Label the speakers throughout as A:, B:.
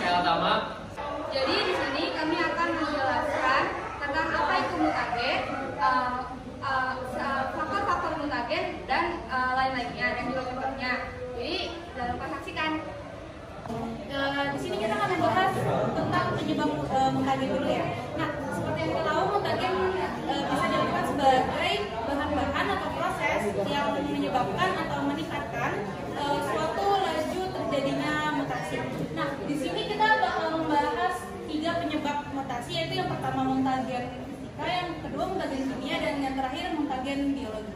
A: Saya Tama.
B: Jadi di sini kami akan menjelaskan tentang apa itu mutagen, faktor-faktor mutagen dan lain-lainnya dan juga contohnya. Jadi jangan lupa saksikan.
C: Di sini kita akan membahas tentang penyebab mutagen dulu ya. Nah, seperti yang kita tahu, mutagen bisa dilihat sebagai bahan-bahan atau proses yang menyebabkan atau meningkatkan suatu laju terjadinya mutasi. Nah, di sini kita bakal membahas 3 penyebab mutasi, yaitu yang pertama mutagen fisika, yang kedua mutagen kimia, dan yang terakhir mutagen biologi.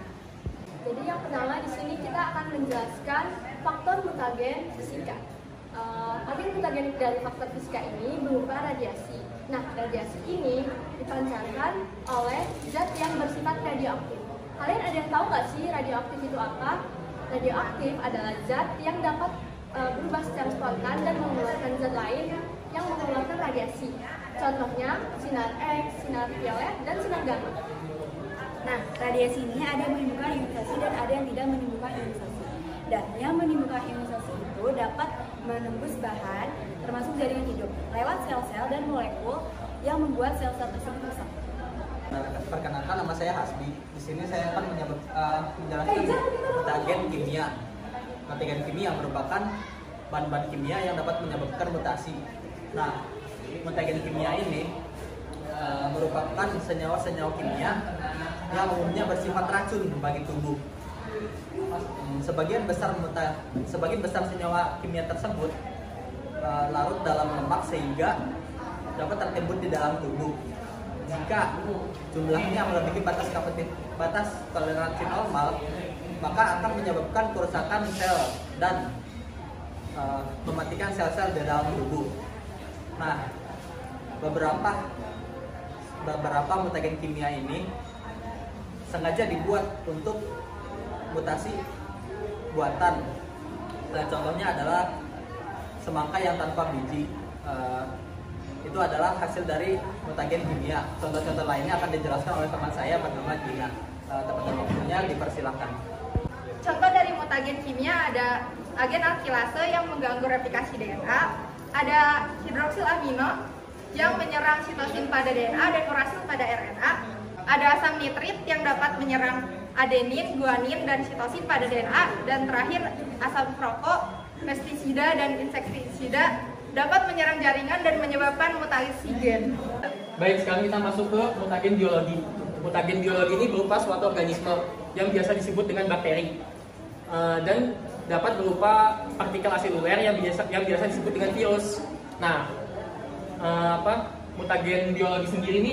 D: Jadi yang pertama di sini kita akan menjelaskan faktor mutagen fisika. Arti mutagen dari faktor fisika ini berupa radiasi. Nah, radiasi ini dipancarkan oleh zat yang bersifat radioaktif. Kalian ada yang tahu nggak sih radioaktif itu apa? Radioaktif adalah zat yang dapat berubah secara spontan dan mengeluarkan zat lain yang mengeluarkan radiasi. Contohnya sinar X, sinar violet, dan sinar gamma.
E: Nah, radiasi ini ada yang menimbulkan ionisasi dan ada yang tidak menimbulkan ionisasi. Dan yang menimbulkan ionisasi itu dapat menembus bahan, termasuk jaringan hidup, lewat sel-sel dan molekul yang membuat sel-sel tersebut rusak.
F: Perkenalkan, nama saya Hasbi. Di sini saya akan menjelaskan mutagen kimia. Mutagen kimia merupakan bahan-bahan kimia yang dapat menyebabkan mutasi. Nah, mutagen kimia ini merupakan senyawa-senyawa kimia yang umumnya bersifat racun bagi tubuh. Sebagian besar senyawa kimia tersebut larut dalam lemak sehingga dapat tertimbun di dalam tubuh. Jika jumlahnya melebihi batas toleransi normal, maka akan menyebabkan kerusakan sel dan mematikan sel-sel di dalam tubuh. Nah, beberapa mutagen kimia ini sengaja dibuat untuk mutasi buatan. Nah, contohnya adalah semangka yang tanpa biji. Itu adalah hasil dari mutagen kimia. Contoh-contoh lainnya akan dijelaskan oleh teman saya bernama Gina. Teman-teman waktunya dipersilahkan.
B: Contoh dari mutagen kimia ada agen alkilase yang mengganggu replikasi DNA, ada hidroksil amino yang menyerang sitosin pada DNA dan urasil pada RNA, ada asam nitrit yang dapat menyerang adenin, guanin, dan sitosin pada DNA, dan terakhir asam rokok, pestisida, dan insektisida dapat menyerang jaringan dan menyebabkan mutasi gen.
A: Baik, sekarang kita masuk ke mutagen biologi. Mutagen biologi ini berupa suatu organisme yang biasa disebut dengan bakteri dan dapat berupa partikel seluler yang biasa disebut dengan virus. Nah, mutagen biologi sendiri ini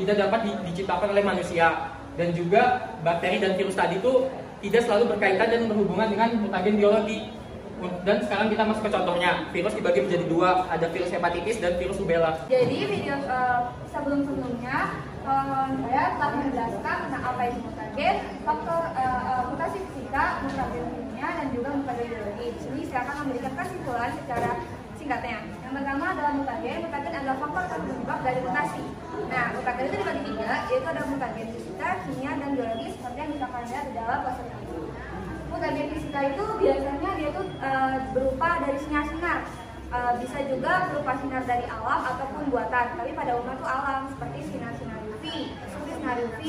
A: tidak dapat diciptakan oleh manusia, dan juga bakteri dan virus tadi itu tidak selalu berkaitan dan berhubungan dengan mutagen biologi. Dan sekarang kita masuk ke contohnya. Virus dibagi menjadi 2, ada virus hepatitis dan virus rubella.
B: Jadi video sebelum-sebelumnya saya telah menjelaskan tentang apa itu mutagen, faktor mutasi fisika, mutagen kimia, dan juga mutagen biologi. Di sini saya akan memberikan kesimpulan secara singkatnya. Yang pertama adalah mutagen. Mutagen adalah faktor penyebab dari mutasi. Nah, mutagen itu dibagi 3, yaitu ada mutagen fisika, kimia, dan biologi, seperti yang bisa kalian lihat di dalam poster ini. Mutagen fisika itu biasanya dia itu berupa dari sinar-sinar, bisa juga berupa sinar dari alam ataupun buatan. Tapi pada umumnya itu alam, seperti sinar-sinar UV,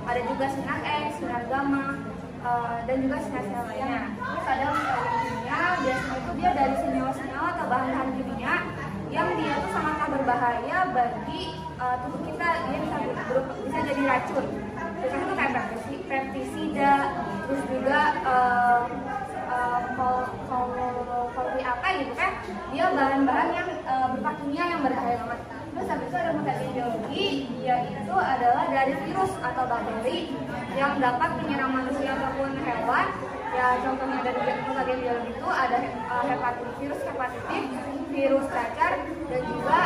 B: ada juga sinar X, sinar gamma, dan juga sinar-sinar lainnya. Terus ada mutagen kimia, biasanya itu dia dari senyawa-senyawa atau bahan-bahan kimia yang dia itu sangatlah berbahaya bagi tubuh kita. Dia bisa jadi racun. Biasanya itu kayak pestisida, terus juga apa gitu kan, dia bahan-bahan yang berupa kimia yang berbahaya banget. Terus habis itu ada mutagen biologi, dia itu adalah dari virus atau bakteri yang dapat menyerang manusia ataupun hewan. Ya, contohnya dari mutagen biologi itu ada virus hepatitis, virus cacar, dan juga